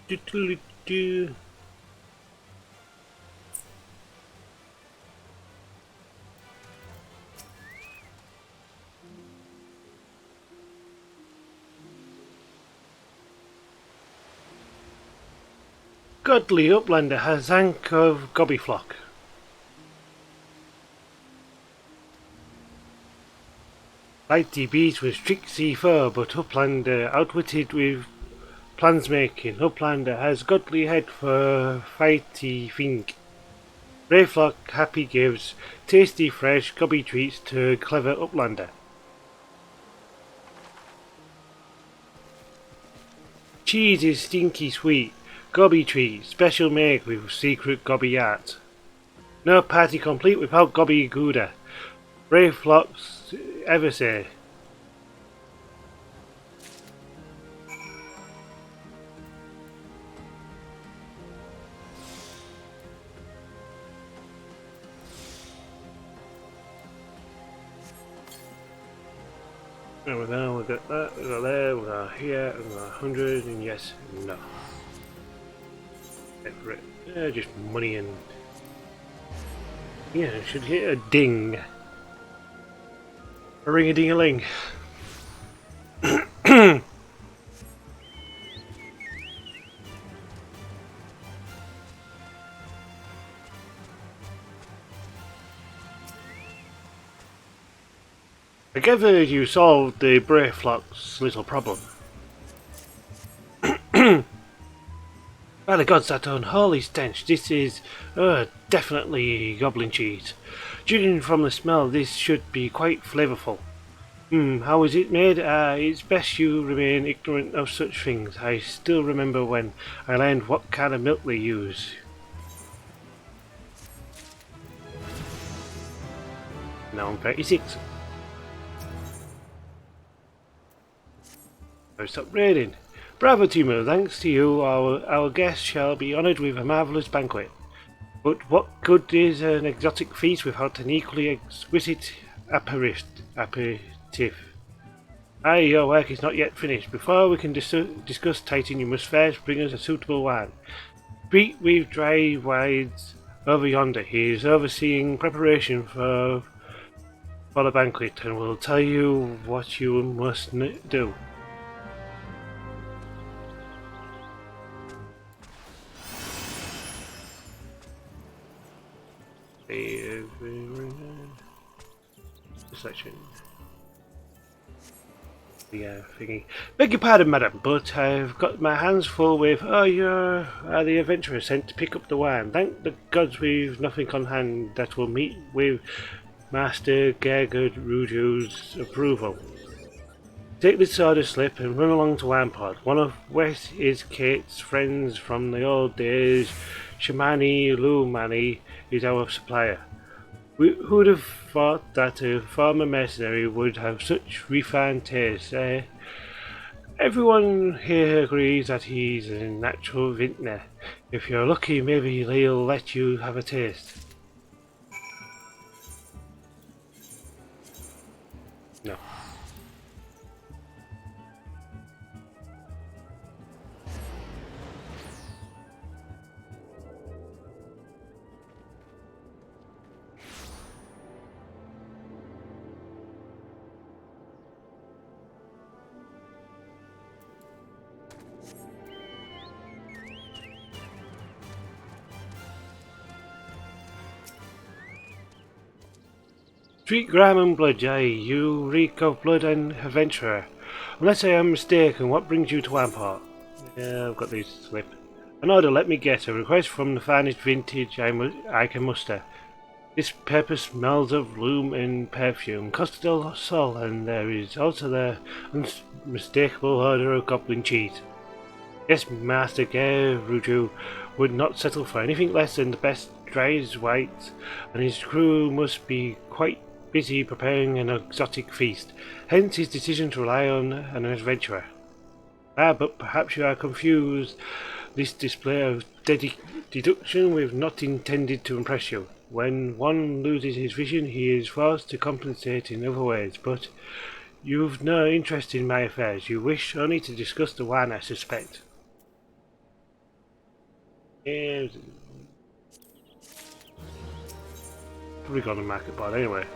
Do. Godly Uplander has Ank of Gobbyflock. Lighty beat with tricksy fur, but Uplander outwitted with plans making. Uplander has godly head for fighty think. Brayflock happy gives tasty fresh gobby treats to clever Uplander. Cheese is stinky sweet. Gobby treat, special make with secret gobby art. No party complete without gobby gouda. Brave flocks ever say. And we've got that, we've got there, we've got here, we've got 100, and yes, no. For it. Just money and... Yeah, it should hit a ding. A ring-a-ding-a-ling. I gather you solved the Brayflock's little problem. By the gods, that unholy stench. This is definitely goblin cheese. Judging from the smell, this should be quite flavourful. How is it made? It's best you remain ignorant of such things. I still remember when I learned what kind of milk they use. Now I'm 36. I've stopped raiding. Bravo, Temu. Thanks to you, our guests shall be honoured with a marvellous banquet. But what good is an exotic feast without an equally exquisite aperitif? Aye, your work is not yet finished. Before we can discuss Titan, you must first bring us a suitable wine. Speak with dry wides over yonder. He is overseeing preparation for the banquet and will tell you what you must do. Section. Yeah, thingy. Beg your pardon, madam, but I've got my hands full with. Oh, you're the adventurer sent to pick up the wine. Thank the gods we've nothing on hand that will meet with Master Gergard Ruju's approval. Take this order slip and run along to Wampod. One of Wes is Kate's friends from the old days. Shamani Lumani is our supplier. Who would have thought that a former mercenary would have such refined taste? Everyone here agrees that he's a natural vintner. If you're lucky, maybe he'll let you have a taste. No. Street Graham and Blood, aye, you reek of blood and adventurer. Unless I am mistaken, what brings you to Wamport? Yeah, I've got this slip. An order, let me get a request from the finest vintage I can muster. This pepper smells of loom and perfume. Costa del Sol, and there is also the unmistakable odour of goblin cheese. Yes, Master Geruju would not settle for anything less than the best dried white, and his crew must be quite busy preparing an exotic feast, hence his decision to rely on an adventurer. But perhaps you are confused. This display of deduction was not intended to impress you. When one loses his vision, he is forced to compensate in other ways, but you've no interest in my affairs. You wish only to discuss the wine, I suspect. Yeah, probably got a market board anyway.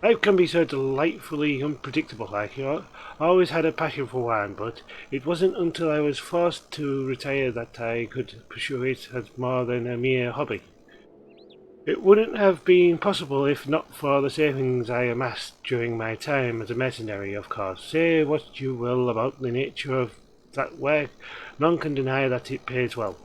Life can be so delightfully unpredictable, like, you know. I always had a passion for wine, but it wasn't until I was forced to retire that I could pursue it as more than a mere hobby. It wouldn't have been possible if not for the savings I amassed during my time as a mercenary, of course. Say what you will about the nature of that work, none can deny that it pays well.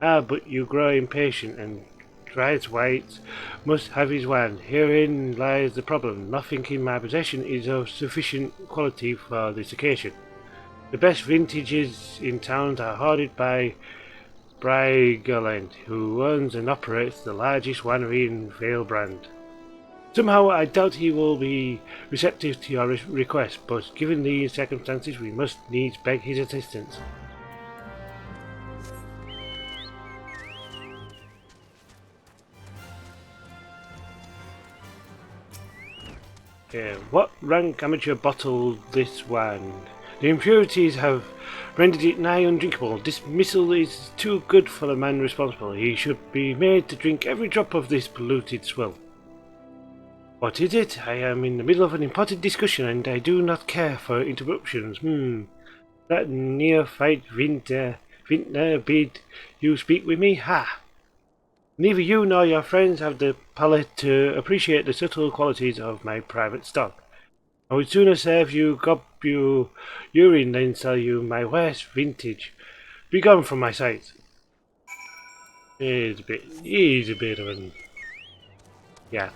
Ah, but you grow impatient, and Dry's White must have his wine. Herein lies the problem. Nothing in my possession is of sufficient quality for this occasion. The best vintages in town are hoarded by Bryggerland, who owns and operates the largest winery in Valebrand. Somehow I doubt he will be receptive to your request, but given these circumstances we must needs beg his assistance. What rank amateur bottled this wine? The impurities have rendered it nigh undrinkable. Dismissal is too good for the man responsible. He should be made to drink every drop of this polluted swill. What is it? I am in the middle of an important discussion and I do not care for interruptions. That neophyte vintner bid you speak with me? Ha! Neither you nor your friends have the palate to appreciate the subtle qualities of my private stock. I would sooner serve you gob you urine than sell you my worst vintage. Be gone from my sight. He's a bit of an... yeah.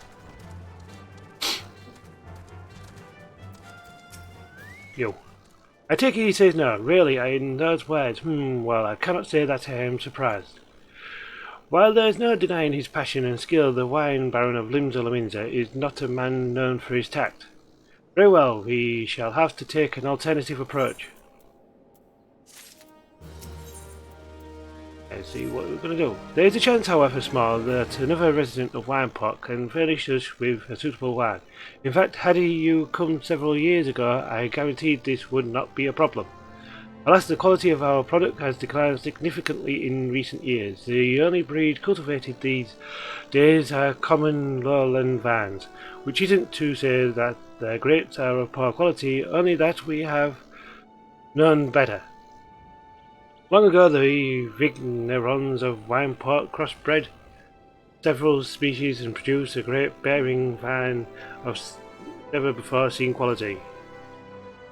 Yo. I take it he says no. Really, in those words, well, I cannot say that I am surprised. While there is no denying his passion and skill, the wine baron of Limsa is not a man known for his tact. Very well, we shall have to take an alternative approach. Let's see what we're going to do. There is a chance, however small, that another resident of Wineport can furnish us with a suitable wine. In fact, had you come several years ago, I guaranteed this would not be a problem. Alas, the quality of our product has declined significantly in recent years. The only breed cultivated these days are common lowland vines, which isn't to say that their grapes are of poor quality, only that we have none better. Long ago the vignerons of Wineport crossbred several species and produced a grape-bearing vine of never before seen quality.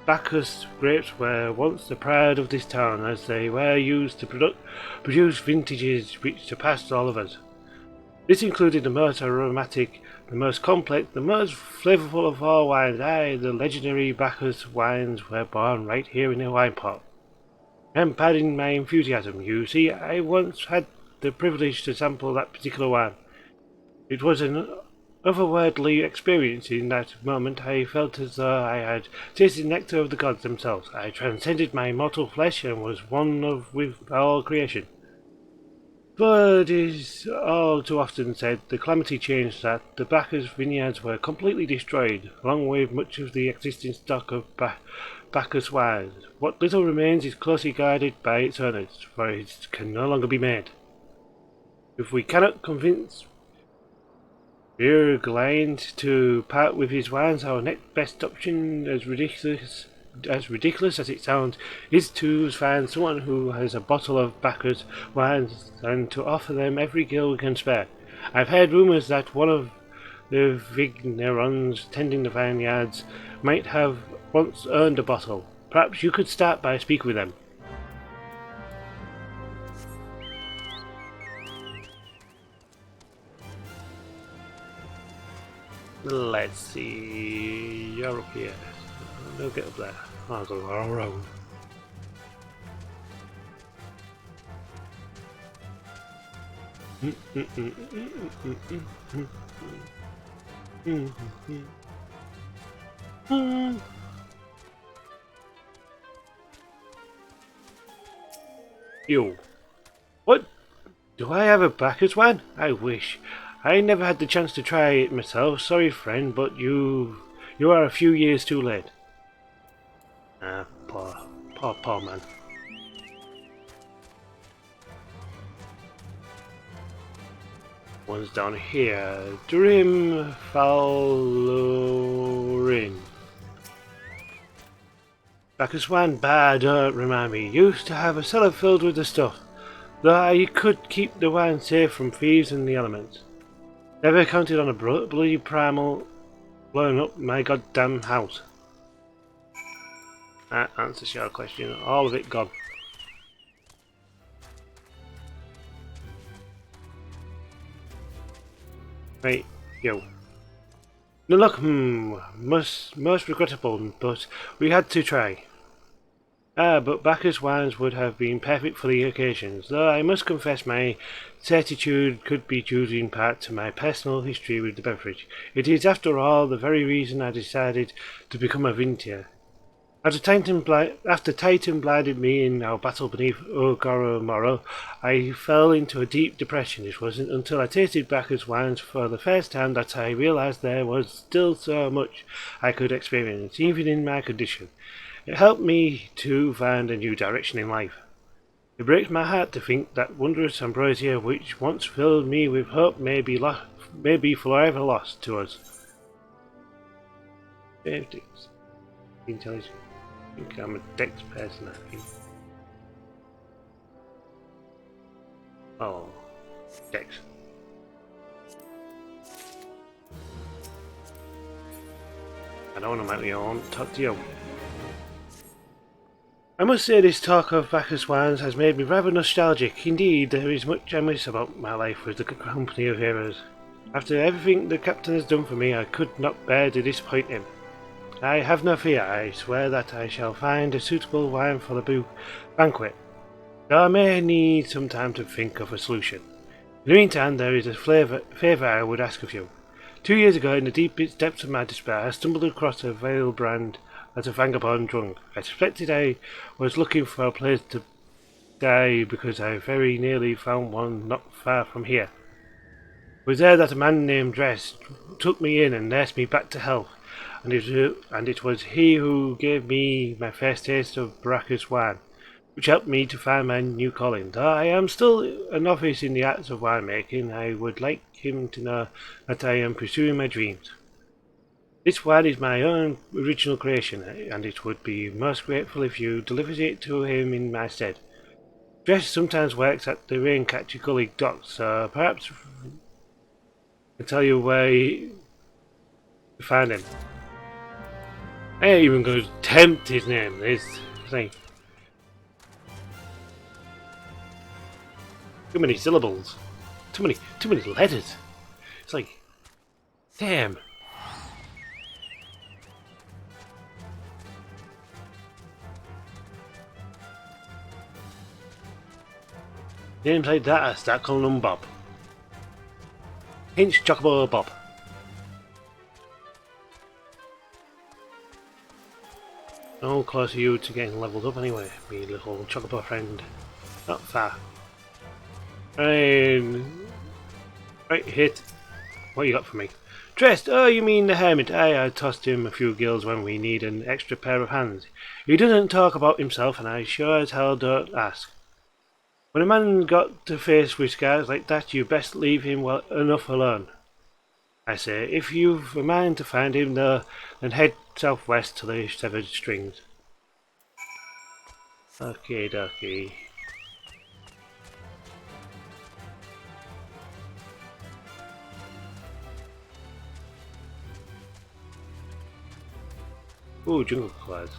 Bacchus grapes were once the pride of this town, as they were used to produce vintages which surpassed all others. This included the most aromatic, the most complex, the most flavourful of all wines. Aye, the legendary Bacchus wines were born right here in the Wineport. And pardon my enthusiasm, you see, I once had the privilege to sample that particular wine. It was an otherworldly experience. In that moment I felt as though I had tasted the nectar of the gods themselves. I transcended my mortal flesh and was one with all creation. But it is all too often said the calamity changed that the Bacchus vineyards were completely destroyed, along with much of the existing stock of Bacchus wines. What little remains is closely guarded by its owners, for it can no longer be made. If we cannot convince Bjergland to part with his wines, our next best option, as ridiculous as it sounds, is to find someone who has a bottle of Bacchus wines and to offer them every gill we can spare. I've heard rumours that one of the vignerons tending the vineyards might have once owned a bottle. Perhaps you could start by speaking with them. Let's see. You're up here. I'll get up there. I'll go around. You. What? Do I have a Bacchus wine? I wish. I never had the chance to try it myself. Sorry, friend, but you are a few years too late. Ah, poor man. One's down here. Durim Falorin. Bacchus Wan, bad, don't remind me. Used to have a cellar filled with the stuff, though I could keep the wine safe from thieves and the elements. Never counted on a bloody primal blowing up my goddamn house. That answers your question. All of it gone. Right, yo. No luck, most regrettable, but we had to try. But Bacchus wines would have been perfect for the occasions, though I must confess my certitude could be due in part to my personal history with the beverage. It is, after all, the very reason I decided to become a Vintier. After Titan blinded me in our battle beneath Ogoromoro, I fell into a deep depression. It wasn't until I tasted Bacchus wines for the first time that I realized there was still so much I could experience, even in my condition. It helped me to find a new direction in life. It breaks my heart to think that wondrous ambrosia, which once filled me with hope, may be forever lost to us. Intelligence. I think I'm a Dex person, I think. Oh, Dex. I don't want to make me own. Talk to you. I must say this talk of Bacchus wines has made me rather nostalgic. Indeed, there is much I miss about my life with the company of heroes. After everything the captain has done for me, I could not bear to disappoint him. I have no fear. I swear that I shall find a suitable wine for the banquet, though I may need some time to think of a solution. In the meantime, there is a favour I would ask of you. 2 years ago, in the deepest depths of my despair, I stumbled across a veiled brand as a vagabond drunk. I suspected I was looking for a place to die because I very nearly found one not far from here. It was there that a man named Dress took me in and nursed me back to health. And it was he who gave me my first taste of Bacchus wine, which helped me to find my new calling. Though I am still a novice in the arts of winemaking, I would like him to know that I am pursuing my dreams. This wine is my own original creation, and it would be most grateful if you delivered it to him in my stead. Dress sometimes works at the Raincatcher Gully docks, so perhaps I can tell you where to find him. I ain't even going to tempt his name. It's like too many syllables, too many letters. It's like, damn. Names like that, I start calling him Bob. Hinch Chocobo Bob. How close are you to getting levelled up anyway, me little chocobo friend? Not far. Right, hit. What you got for me? Dressed? Oh, you mean the hermit? I tossed him a few gills when we need an extra pair of hands. He doesn't talk about himself, and I sure as hell don't ask. When a man got to face with scars like that, you best leave him well enough alone. I say, if you've a mind to find him though, then head southwest to the severed strings. Okay, dokie. Ooh, jungle clouds.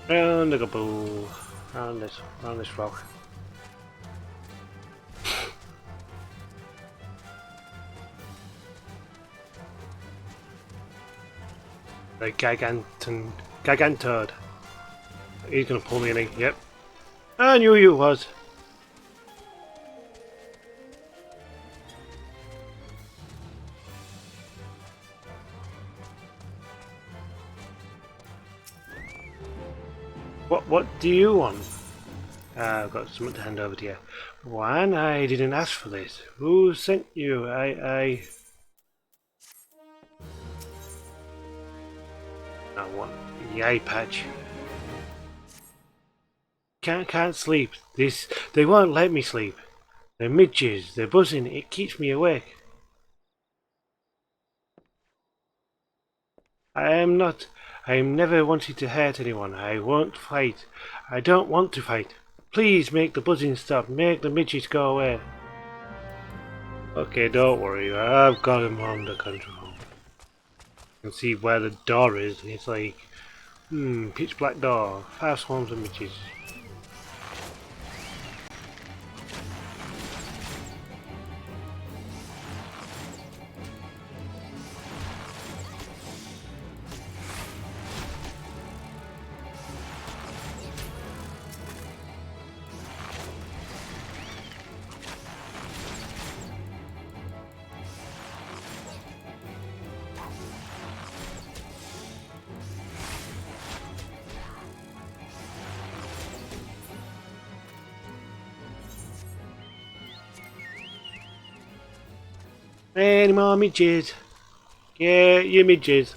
Round the go, round this rock. The Gigantod. He's gonna pull me in. Yep. I knew you was. What do you want? I've got something to hand over to you. Juan, I didn't ask for this. Who sent you? I want the eye patch. Can't sleep. They won't let me sleep. They're midges, they're buzzing, it keeps me awake. I'm never wanted to hurt anyone. I won't fight. I don't want to fight. Please make the buzzing stop. Make the midges go away. Okay, don't worry. I've got him under control. You can see where the door is. It's like, pitch black door. 5 swarms of midges. Any more midges? Yeah, you midges.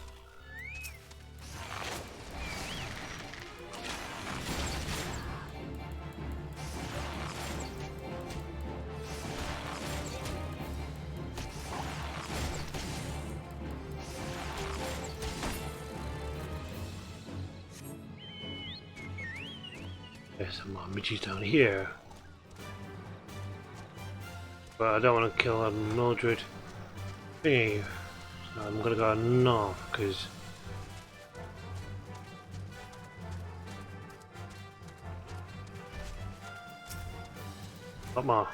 There's some more midges down here. But I don't want to kill a Mildred. Thingy. So I'm gonna go north because a lot more.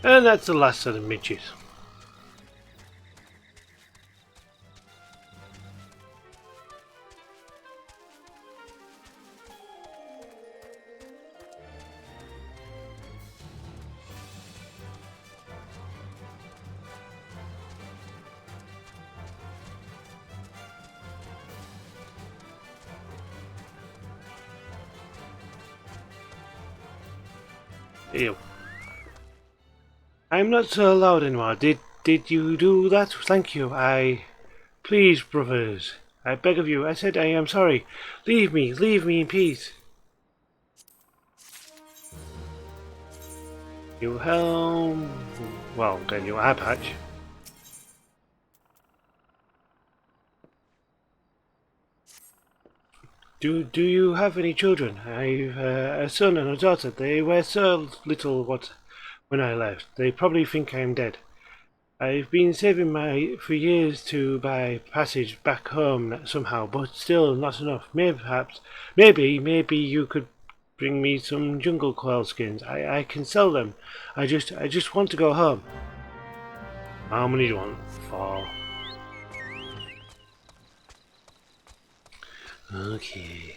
And that's the last of the midges. Ew. I'm not so loud anymore. Did you do that? Thank you. Please, brothers. I beg of you. I said I am sorry. Leave me in peace. You helm. Well, then you eye patch. Do you have any children? I've a son and a daughter. They were so little when I left. They probably think I'm dead. I've been saving for years to buy passage back home somehow, but still not enough. Maybe you could bring me some jungle coil skins. I can sell them. I just want to go home. How many do you want? 4. Okay.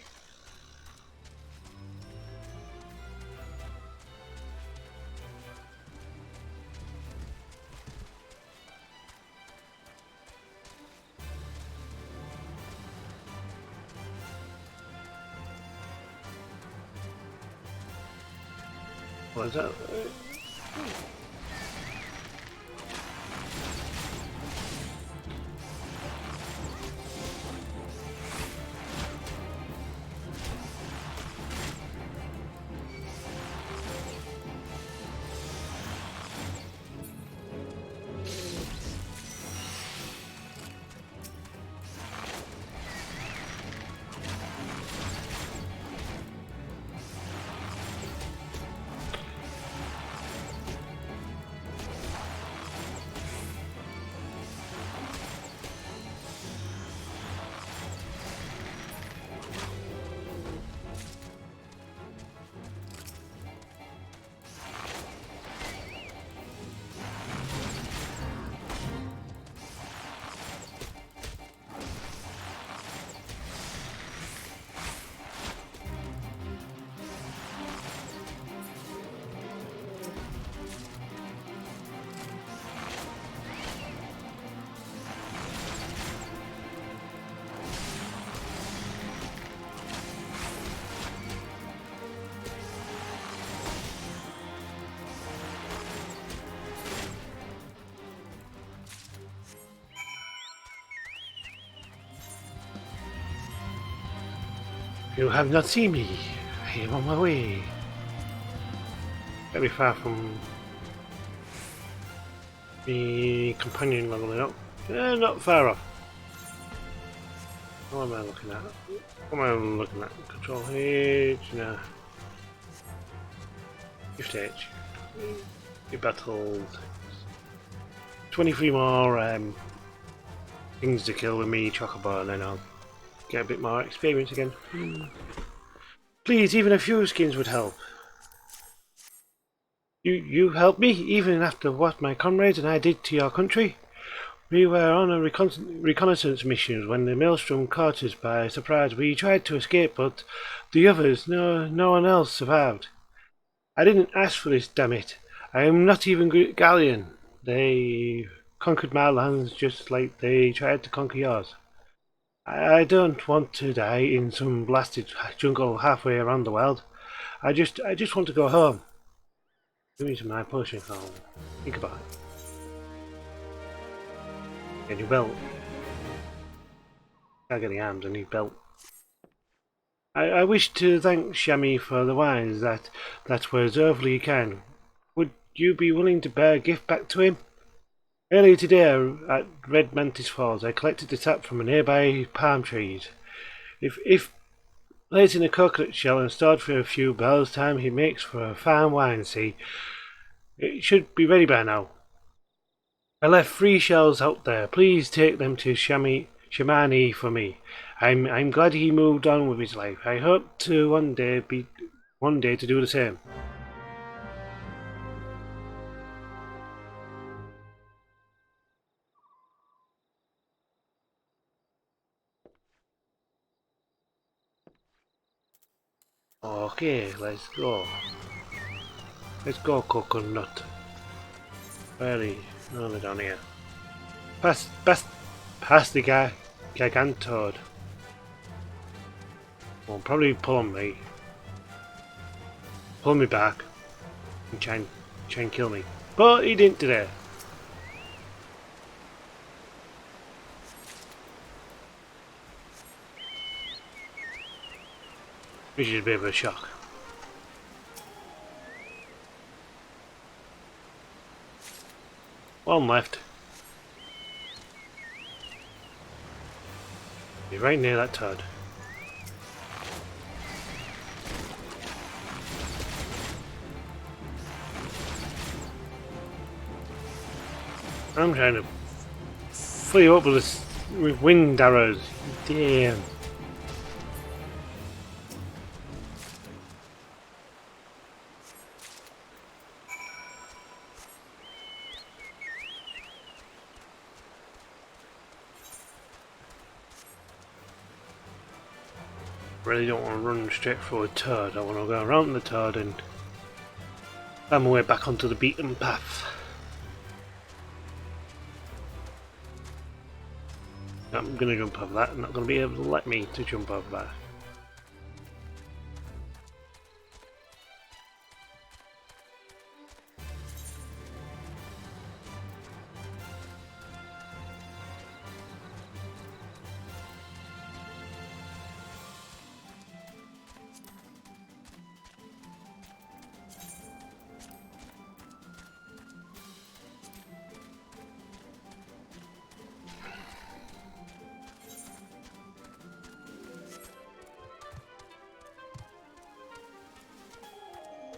What is that? You have not seen me. I am on my way. Very far from the companion leveling up. Not far off. What am I looking at? What am I looking at? Control H, no. Shift H. You battled 23 more things to kill with me, Chocobo, and then I'll get a bit more experience again. Please, even a few skins would help. You helped me, even after what my comrades and I did to your country? We were on a reconnaissance mission when the maelstrom caught us by surprise. We tried to escape, but the others, no one else survived. I didn't ask for this, damn it. I am not even Gallian. They conquered my lands just like they tried to conquer yours. I don't want to die in some blasted jungle halfway around the world. I just want to go home. Give me some my potion. I'll think about it. Get your belt. Can't get the arms, I need belt. I wish to thank Shami for the wines that was overly kind. Would you be willing to bear a gift back to him? Earlier today at Red Mantis Falls, I collected the sap from a nearby palm trees. If placed in a coconut shell and stored for a few bells' time, he makes for a fine wine. See, it should be ready by now. I left 3 shells out there. Please take them to Shamani for me. I'm glad he moved on with his life. I hope to one day to do the same. Okay, let's go. Let's go, coconut. Really? No, they're down here. Past the Gigantod. Well, probably pull me back, and try and kill me. But he didn't today. Which is a bit of a shock. One left. You're right near that toad. I'm trying to fill you up with wind arrows. Damn. Really don't want to run straight through a turd. I want to go around the turd and find my way back onto the beaten path. I'm going to jump over that. I'm not going to be able to let me to jump over that.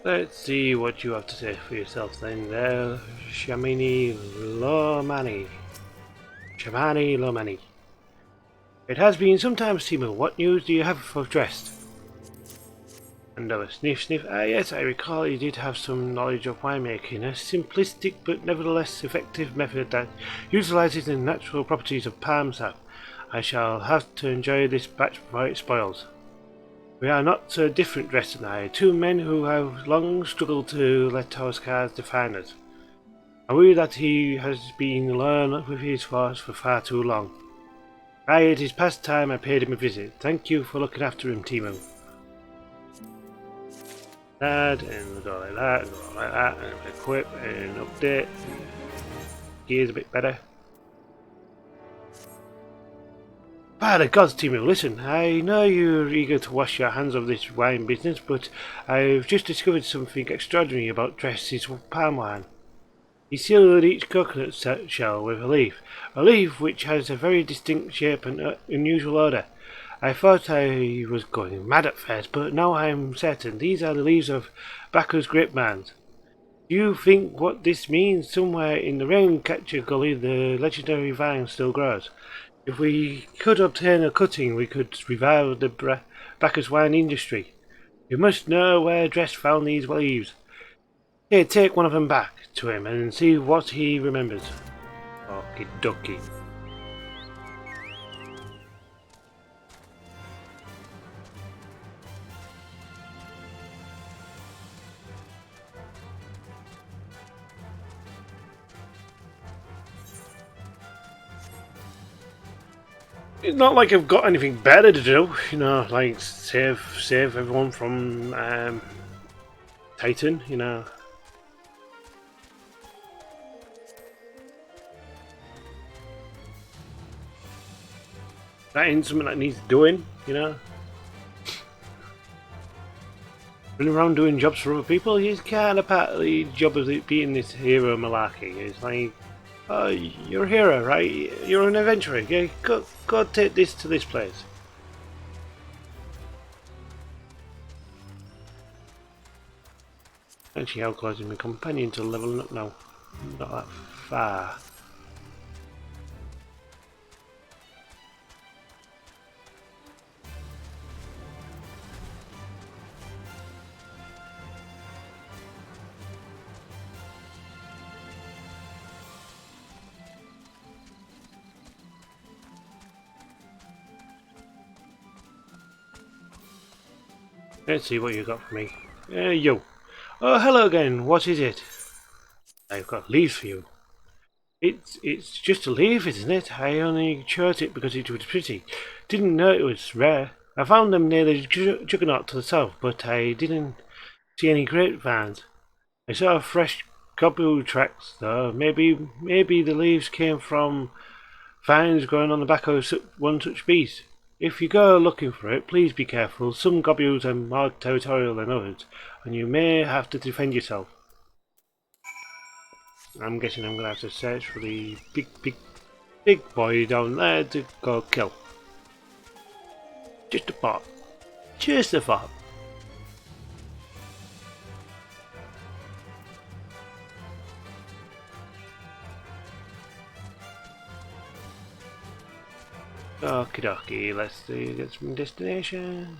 Let's see what you have to say for yourself then there, Shamini Lomani. Shamani Lomani. It has been some time, Temu. What news do you have for Drest? Another sniff. Yes, I recall you did have some knowledge of winemaking, a simplistic but nevertheless effective method that utilizes the natural properties of palm sap. I shall have to enjoy this batch before it spoils. We are not so different, Drest and I, 2 men who have long struggled to let our scars define us. I worry that he has been alone with his force for far too long. It is past time I paid him a visit. Thank you for looking after him, Temu. And we'll go like that, and equip, and update. Gear's a bit better. By the gods, Temu, listen, I know you're eager to wash your hands of this wine business, but I've just discovered something extraordinary about Dress's palm wine. He sealed each coconut shell with a leaf which has a very distinct shape and unusual odour. I thought I was going mad at first, but now I'm certain these are the leaves of Bacchus grapevines. Do you think what this means? Somewhere in the Raincatcher Gully the legendary vine still grows. If we could obtain a cutting, we could revive the Bacchus wine industry. You must know where Dress found these leaves. Here, take one of them back to him and see what he remembers. Okie dokie. It's not like I've got anything better to do, you know, like save everyone from Titan, you know. That ain't something that needs doing, you know. Running around doing jobs for other people is kind of part of the job of being this hero malarkey. It's like, oh, you're a hero, right? You're an adventurer. Yeah, go take this to this place. Actually, how close is my companion to leveling up now? Not that far. Let's see what you got for me. You. Oh, hello again. What is it? I've got leaves for you. It's just a leaf, isn't it? I only chose it because it was pretty. Didn't know it was rare. I found them near the Juggernaut to the south, but I didn't see any grapevines. I saw fresh cobble tracks, though. Maybe the leaves came from vines growing on the back of one such beast. If you go looking for it, please be careful. Some goblins are more territorial than others, and you may have to defend yourself. I'm guessing I'm going to have to search for the big boy down there to go kill. Just a thought. Just a thought. Okie dokie, let's get some destination.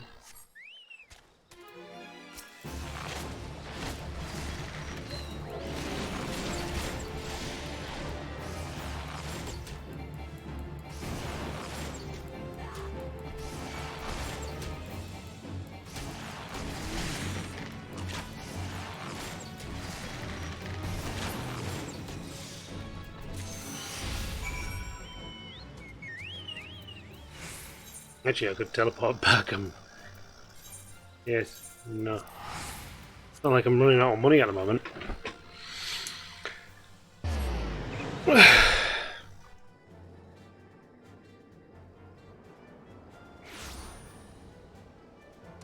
Actually, I could teleport back. Yes, no. It's not like I'm running out of money at the moment.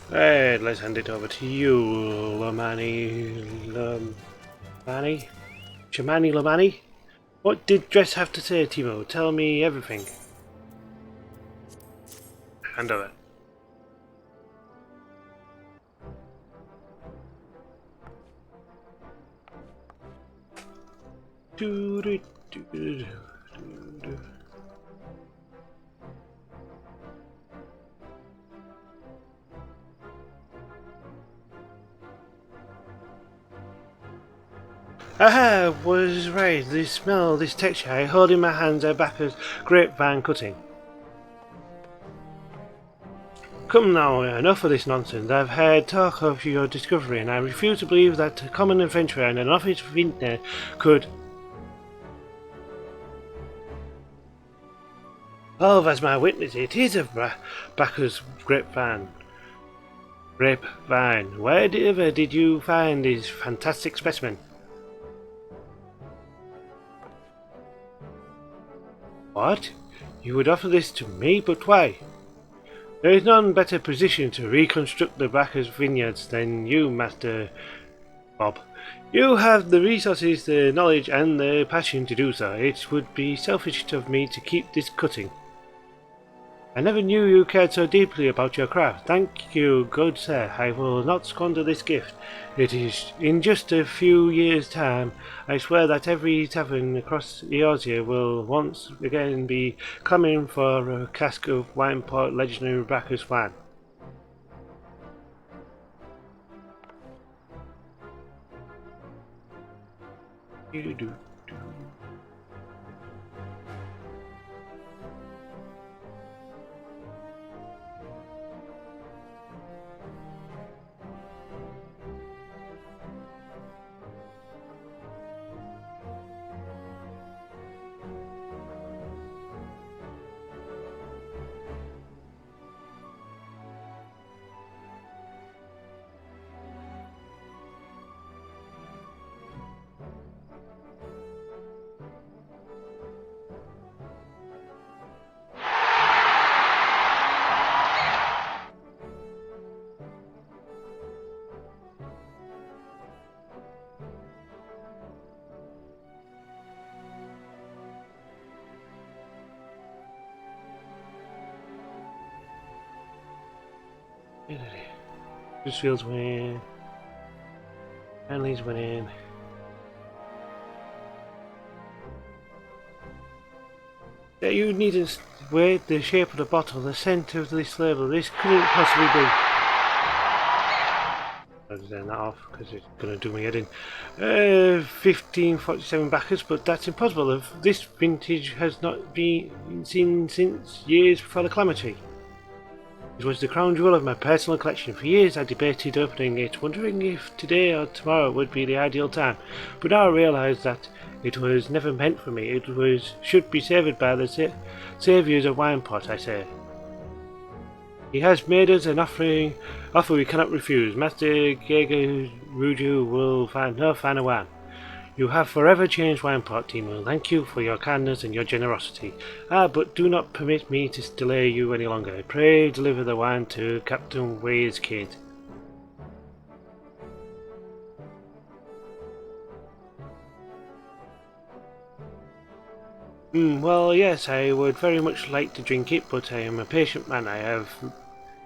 Hey, let's hand it over to you, Lamani. Shamani Lamani? What did Dress have to say, Timo? Tell me everything. Hand over. Aha, was right. This smell, this texture. I hold in my hands a Bacchus grapevine cutting. Come now, enough of this nonsense. I've heard talk of your discovery, and I refuse to believe that a common adventurer and an office vintner could. Oh, as my witness, it is a Bacchus grapevine. Wherever did you find this fantastic specimen? What? You would offer this to me, but why? There is none better positioned to reconstruct the Bacchus vineyards than you, Master Bob. You have the resources, the knowledge, and the passion to do so. It would be selfish of me to keep this cutting. I never knew you cared so deeply about your craft. Thank you, good sir. I will not squander this gift. It is in just a few years' time. I swear that every tavern across Eorzea will once again be clamouring for a cask of wine port legendary Bacchus wine. Do-do-do. Huddersfield's winning. Hanley's winning. You needn't wait. The shape of the bottle, the scent of this label. This couldn't possibly be. I'll turn that off because it's going to do me head in. 1547 Bacchus, but that's impossible. This vintage has not been seen since years before the calamity. It was the crown jewel of my personal collection. For years I debated opening it, wondering if today or tomorrow would be the ideal time. But now I realise that it was never meant for me. Should be savoured by the saviours of Winepot, I say. He has made us an offer we cannot refuse. Master Gege Ruju will find no finer wine. You have forever changed Winepot, temu. Thank you for your kindness and your generosity. But do not permit me to delay you any longer. Pray deliver the wine to Captain Wade's kid. Well, yes, I would very much like to drink it, but I am a patient man. I have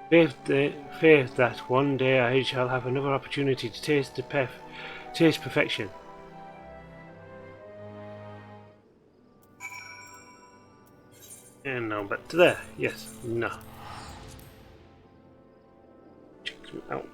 faith that one day I shall have another opportunity to taste perfection. And now back to there. Yes. No. Check them out.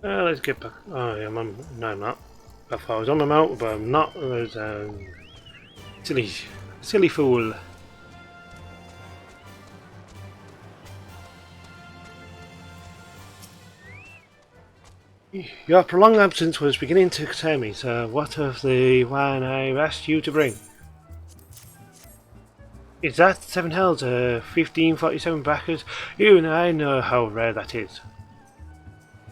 Let's get back. Oh, yeah, no, I'm not. I thought I was on the mountain, but I'm not. There's silly, silly fool. Your prolonged absence was beginning to concern me, so what of the one I asked you to bring? Is that 7 hells, 1547 backers? Even I know how rare that is.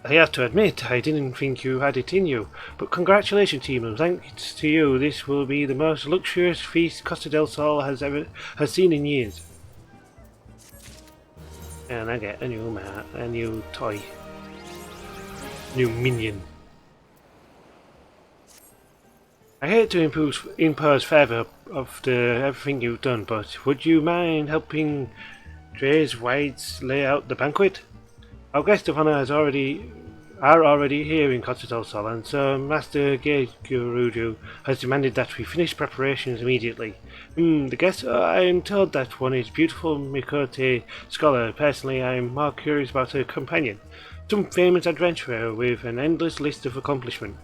I have to admit, I didn't think you had it in you, but congratulations, Temu. Thanks to you, this will be the most luxurious feast Costa del Sol has seen in years. And I get a new toy, new minion. I hate to impose favour after everything you've done, but would you mind helping Dre's Whites lay out the banquet? Our guest of honour are already here in Costa del Sol, and so Master Geguruju has demanded that we finish preparations immediately. The guest, I am told that one is beautiful Mikote scholar. Personally, I am more curious about her companion, some famous adventurer with an endless list of accomplishments.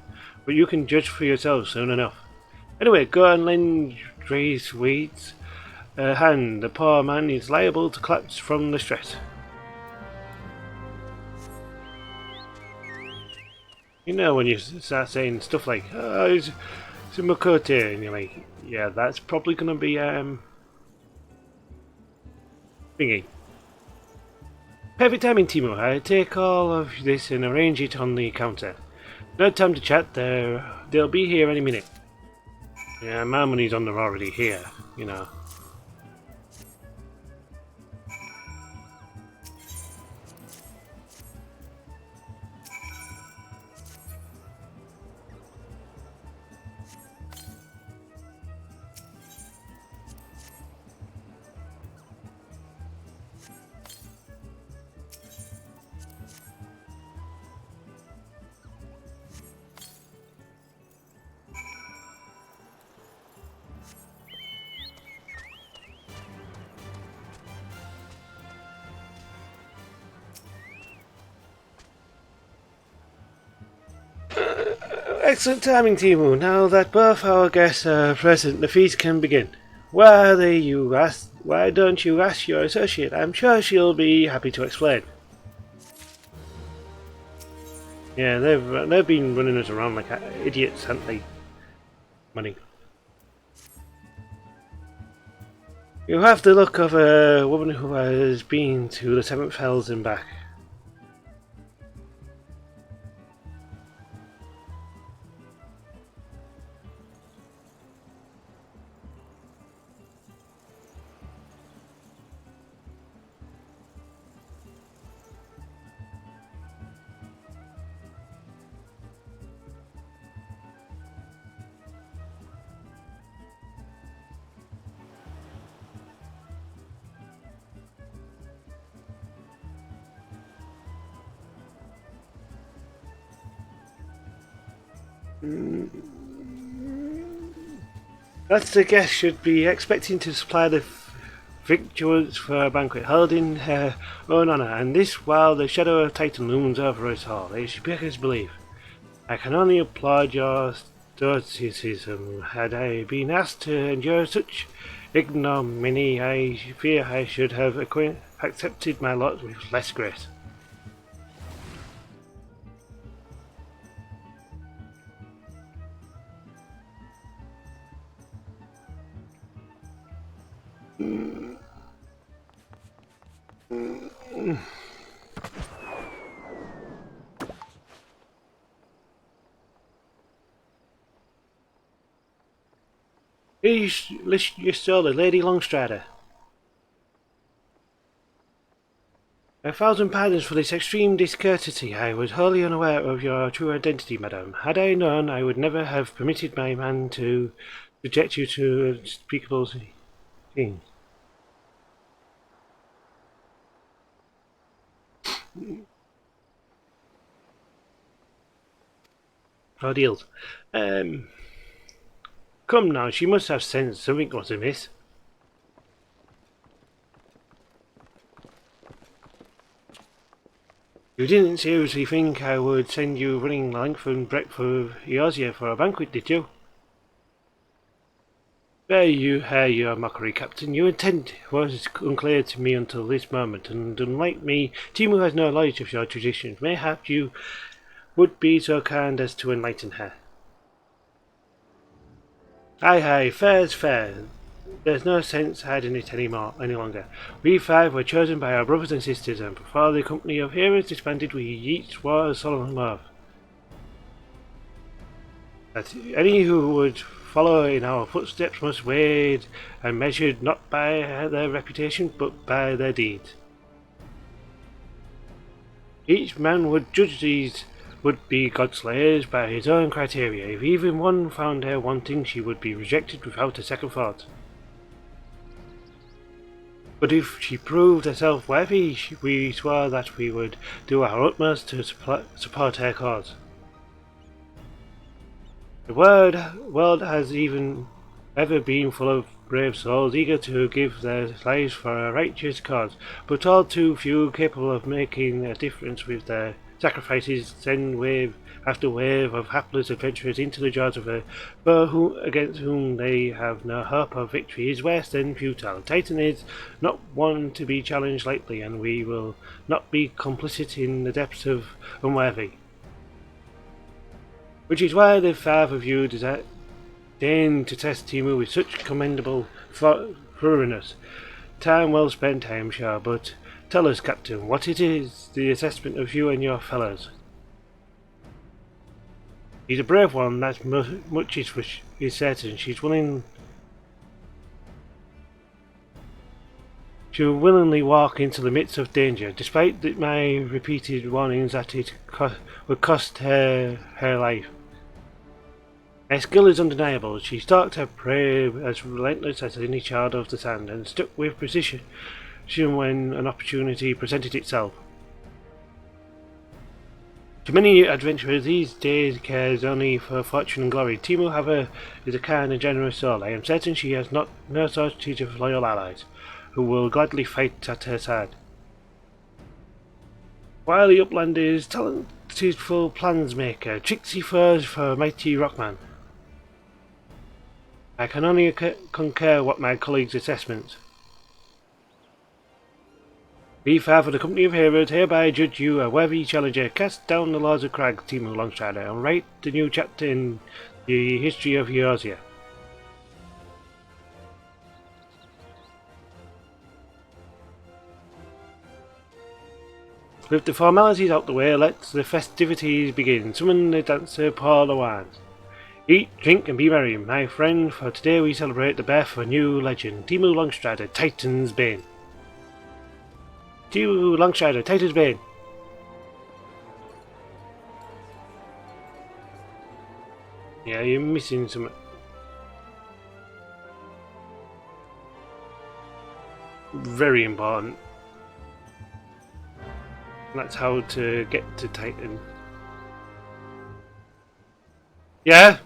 But you can judge for yourself soon enough. Anyway, go and lend Dre's Whites a hand. The poor man is liable to collapse from the stress. You know when you start saying stuff like, oh, it's a Makote, and you're like, yeah, that's probably going to be, thingy. Perfect timing, Timo. I take all of this and arrange it on the counter. No time to chat, they'll be here any minute. Yeah, my money's on them already here, you know. Excellent timing, Timu. Now that both our guests are present, the feast can begin. Why don't you ask your associate? I'm sure she'll be happy to explain. Yeah, they've been running us around like idiots, haven't they? Money. You have the look of a woman who has been to the 7th Hells and back. That's the guest should be expecting to supply the victuals for a banquet held in her own honour, and this while the shadow of Titan looms over us all. It should be his belief. I can only applaud your stoicism. Had I been asked to endure such ignominy, I fear I should have accepted my lot with less grace. You stole the Lady Longstrider. 1,000 pardons for this extreme discourtesy. I was wholly unaware of your true identity, madam. Had I known, I would never have permitted my man to subject you to unspeakable things. Ordeals. Come now, she must have sensed something was amiss. You didn't seriously think I would send you running the length and breadth of Eorzea for a banquet, did you? Bear you hear your mockery, Captain. Your intent was unclear to me until this moment, and unlike me, Temu has no knowledge of your traditions. Mayhap you would be so kind as to enlighten her. Aye, fair's fair. There's no sense hiding it any longer. We five were chosen by our brothers and sisters, and before the company of heroes disbanded, we each swore a solemn oath that any who would follow in our footsteps must weighed and measured not by their reputation, but by their deeds. Each man would judge these would-be godslayers by his own criteria. If even one found her wanting, she would be rejected without a second thought. But if she proved herself worthy, we swore that we would do our utmost to support her cause. The world has ever been full of brave souls eager to give their lives for a righteous cause, but all too few capable of making a difference with their sacrifices send wave after wave of hapless adventurers into the jaws of a foe against whom they have no hope of victory is worse than futile. Titan is not one to be challenged lightly, and we will not be complicit in the depths of unworthy. Which is why the five of you deigned to test Temu with such commendable thoroughness. Time well spent, I am sure, but tell us, Captain, what it is the assessment of you and your fellows. He's a brave one, that's much is certain. She'll willingly walk into the midst of danger, despite my repeated warnings that it would cost her life. Her skill is undeniable. She stalked her prey as relentless as any child of the sand, and struck with precision when an opportunity presented itself. To many adventurers these days cares only for fortune and glory. Temu, however, is a kind and generous soul. I am certain she has no shortage of loyal allies, who will gladly fight at her side. Wily uplanders, talentful plans maker, tricksy foes for a mighty rockman. I can only concur with my colleagues' assessments. We five of the Company of Heroes hereby judge you a worthy challenger. Cast down the laws of Crag, Temu Longstrider, and write the new chapter in the history of Eorzea. With the formalities out the way, let the festivities begin. Summon the dancer Paul Owen. Eat, drink, and be merry, my friend, for today we celebrate the birth of a new legend, Temu Longstrider, Titan's Bane. Temu Longstrider, Titan's Bane. Yeah, you're missing some. Very important. That's how to get to Titan. Yeah?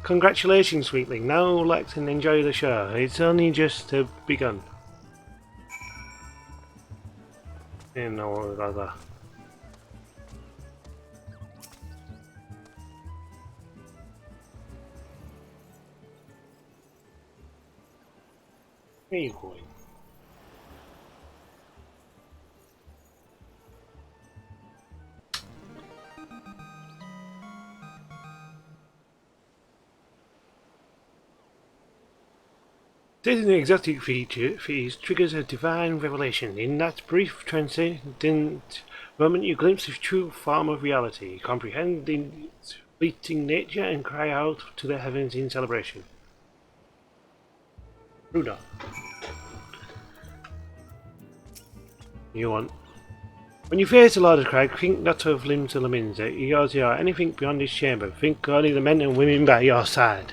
Congratulations, sweetling. Now relax and enjoy the show. It's only just begun. No, rather. Where are you going? Taking the exotic features triggers a divine revelation. In that brief transcendent moment you glimpse the true form of reality, comprehending its fleeting nature and cry out to the heavens in celebration. Rudolph. You want. When you face the Lord of Crag, think not of limbs or limbs, yours are anything beyond his chamber. Think only the men and women by your side.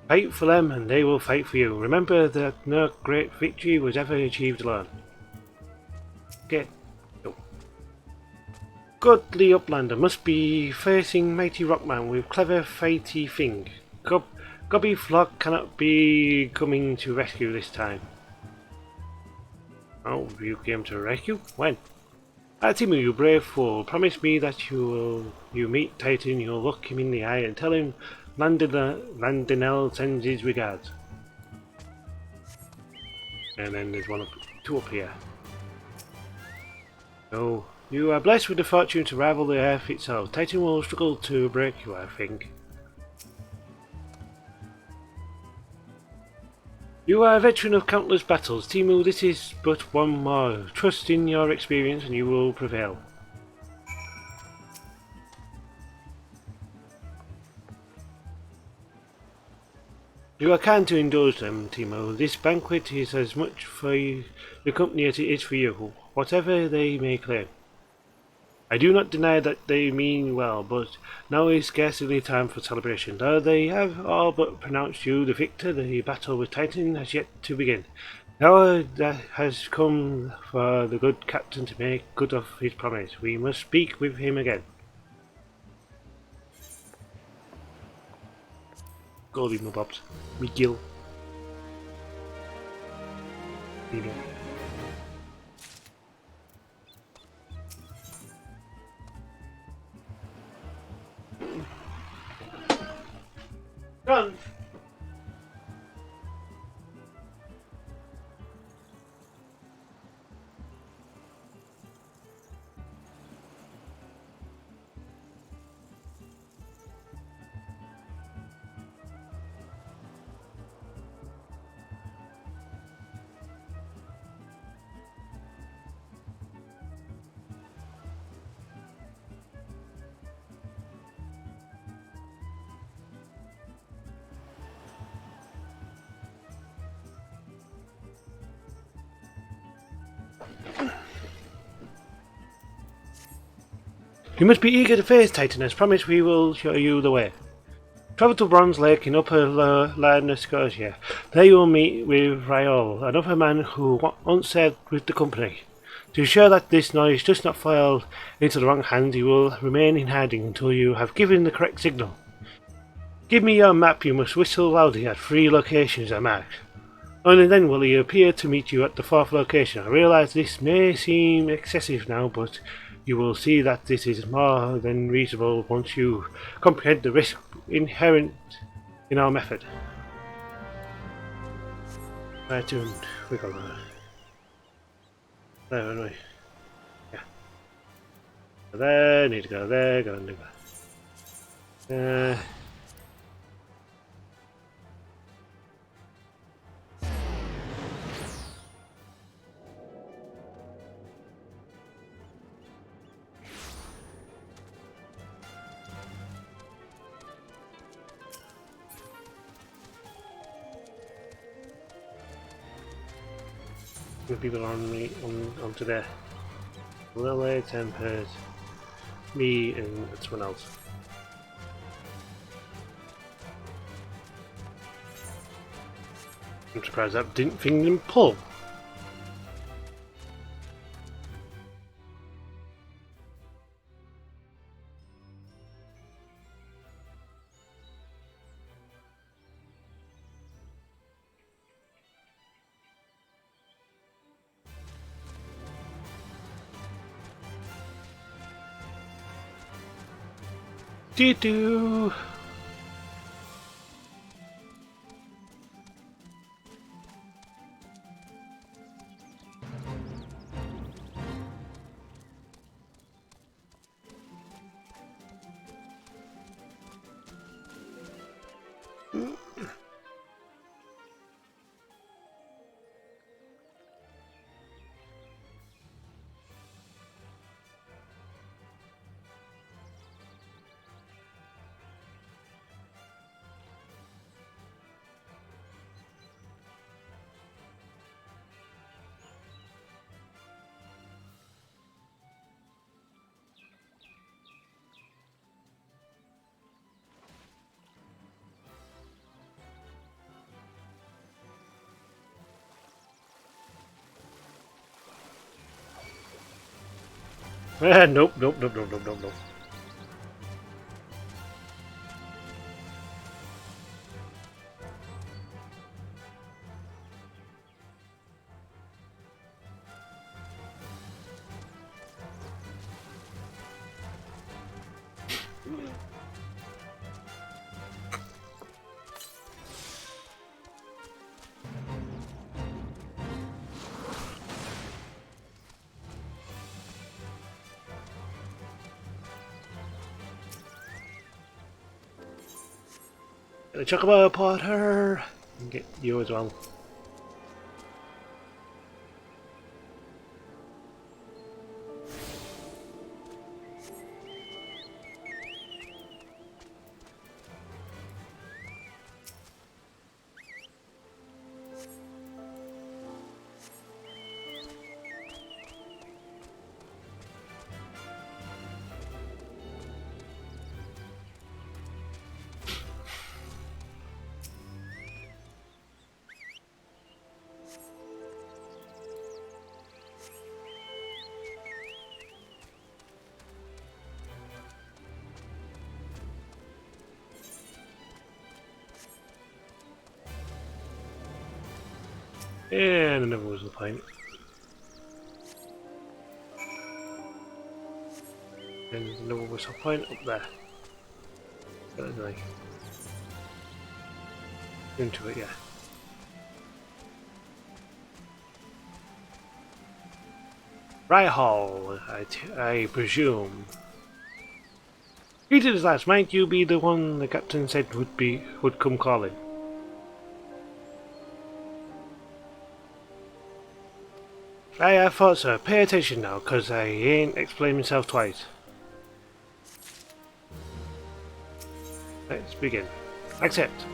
Fight for them and they will fight for you. Remember that no great victory was ever achieved alone. Get go. Godly Uplander must be facing mighty Rockman with clever fighty thing. Gobby Flock cannot be coming to rescue this time. Oh, you came to rescue? When? Temu, you brave fool, promise me that you meet Titan, you'll look him in the eye and tell him Landinel sends his regards. And then there's two up here. Oh, you are blessed with the fortune to rival the Earth itself. Titan will struggle to break you, I think. You are a veteran of countless battles. Temu, this is but one more. Trust in your experience and you will prevail. You are kind to indulge them, Temu. This banquet is as much for the company as it is for you, whatever they may claim. I do not deny that they mean well, but now is scarcely time for celebration. Though they have all but pronounced you the victor, the battle with Titan has yet to begin. The hour that has come for the good captain to make good of his promise. We must speak with him again. Goldie Mobobs. Miguel. Run! You must be eager to face Titan. As promised, we will show you the way. Travel to Bronze Lake in Upper Line of Scotia. There you will meet with Ryol, another man who once served with the company. To ensure that this knowledge does not fall into the wrong hands, you will remain in hiding until you have given the correct signal. Give me your map. You must whistle loudly at 3 locations are marked. Only then will he appear to meet you at the 4th location. I realise this may seem excessive now, but you will see that this is more than reasonable once you comprehend the risk inherent in our method. Right, we go there, aren't we? Yeah. Go there, need to go there, go and do that. People onto there. Lily, Tempest, me, and someone else. I'm surprised that didn't finger them pull. Doo-doo! Nope, nope, nope, nope, nope, nope, nope. Chocobo Potter! Get you as well. And another was the point. And another was the point up there. That was like into it, yeah. Right Hall, I presume. Greetings, lads. Might you be the one the captain said would come calling? I thought so. Pay attention now, cause I ain't explained myself twice. Let's begin. Accept.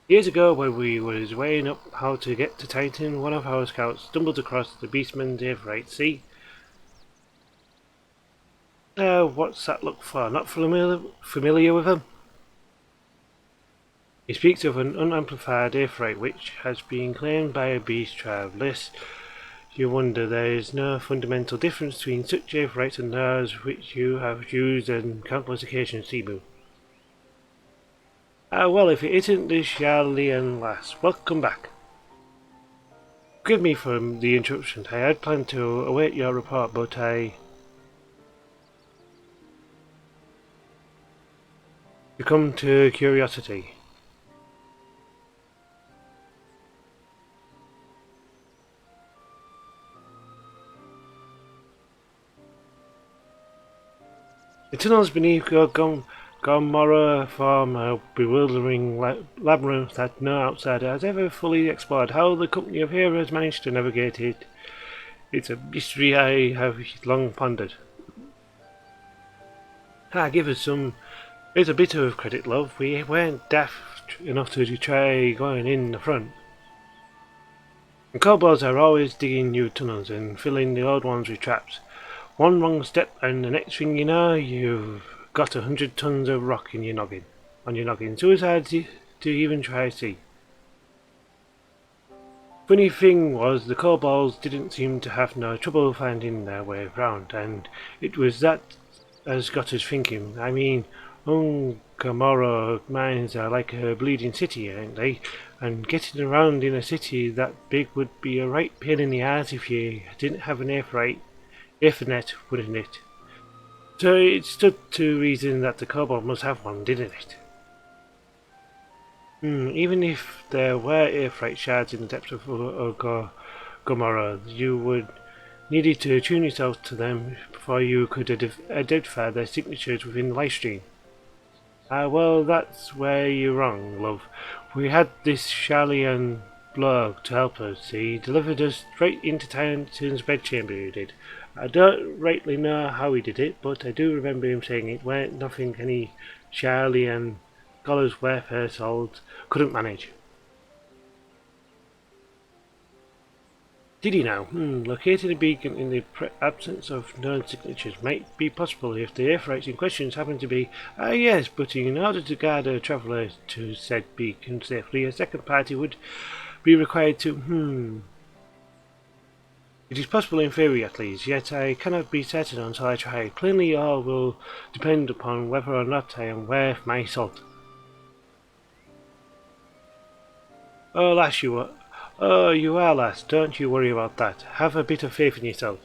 Years ago, when we was weighing up how to get to Titan, one of our scouts stumbled across the beastman Averite. See? What's that look for? Not familiar with him? He speaks of an unamplified Averite which has been claimed by a beast tribe. Lest you wonder, there is no fundamental difference between such Avarites and those which you have used on countless occasions, temu. Well, if it isn't the Charlian lass, welcome back. Forgive me for the interruption. I had planned to await your report, but I succumbed to curiosity. The tunnels beneath Gomorrah form a bewildering labyrinth that no outsider has ever fully explored. How the company of heroes managed to navigate it, it's a mystery I have long pondered. Give us a bit of credit, love. We weren't daft enough to try going in the front. And kobolds are always digging new tunnels and filling the old ones with traps. One wrong step and the next thing you know, you've got 100 tons of rock in your noggin. On your noggin. Suicide to even try to see. Funny thing was, the kobolds didn't seem to have no trouble finding their way round, and it was that as got us thinking. I mean, Gamora mines are like a bleeding city, aren't they? And getting around in a city that big would be a right pain in the ass if you didn't have an Ethernet, wouldn't it? So it stood to reason that the kobold must have one, didn't it? Even if there were airfreight shards in the depths of Gomorrah, you would needed to tune yourself to them before you could identify their signatures within the live stream. Well, that's where you're wrong, love. We had this Charlian blog to help us. He delivered us straight into Titan's bedchamber, he did. I don't rightly know how he did it, but I do remember him saying it weren't nothing any Charlian scholars welfare sold couldn't manage. Did he now? Locating a beacon in the absence of known signatures might be possible if the airfreights in question happen to be... yes, but in order to guide a traveller to said beacon safely, a second party would be required to... It is possible in theory at least, yet I cannot be certain until I try. Plainly all will depend upon whether or not I am worth my salt. Oh, lass, you are... Oh, you are, lass. Don't you worry about that. Have a bit of faith in yourself.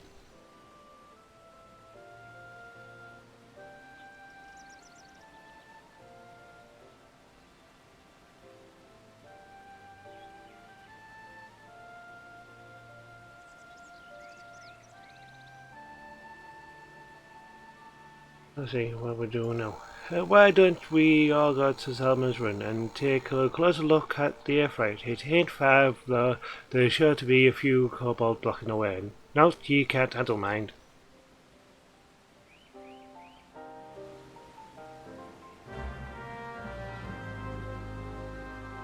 Let's see what we're doing now. Why don't we all go to Selma's Run and take a closer look at the airfreight? It ain't far, though there's sure to be a few kobolds blocking the way. No, you can't handle mind.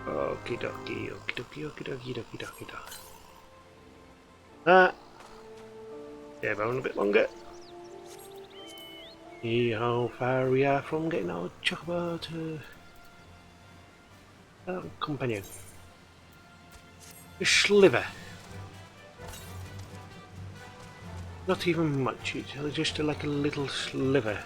Okie dokie, okie dokie, okie dokie, dokie dokie dokie. Yeah, going a bit longer. See how far we are from getting our chocobo to our companion. A sliver. Not even much, it's just like a little sliver.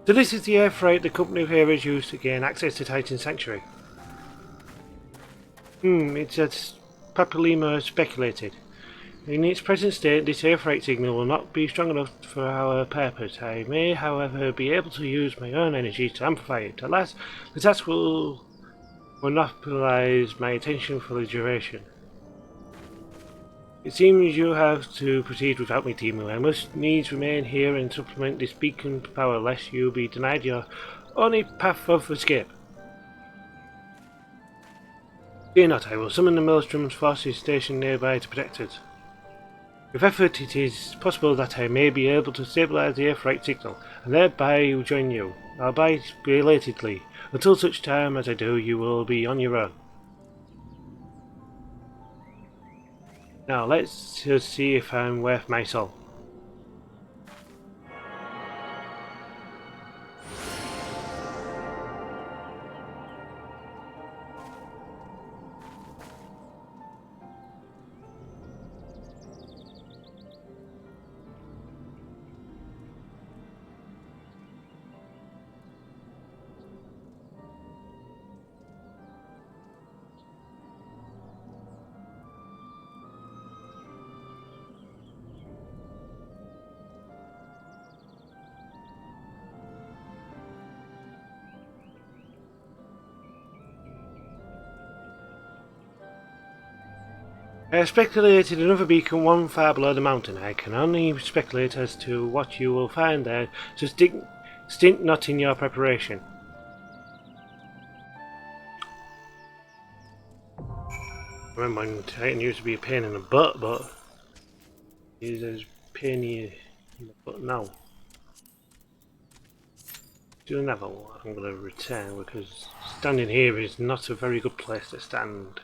So this is the air freight the company of heroes used to gain access to Titan Sanctuary. It's as Papalimo speculated. In its present state, this air freight signal will not be strong enough for our purpose. I may, however, be able to use my own energy to amplify it. Alas, the task will monopolize my attention for the duration. It seems you have to proceed without me, temu. I must needs remain here and supplement this beacon power, lest you be denied your only path of escape. Fear not, I will summon the Maelstrom's forces stationed nearby to protect us. With effort it is possible that I may be able to stabilize the Earthright signal, and thereby join you, albeit belatedly. Until such time as I do, you will be on your own. Now let's just see if I'm worth my soul. I have speculated another beacon one far below the mountain. I can only speculate as to what you will find there, so stint not in your preparation. Remember when Titan used to be a pain in the butt, but he's as painy in the butt now. Do another one. I'm going to return because standing here is not a very good place to stand.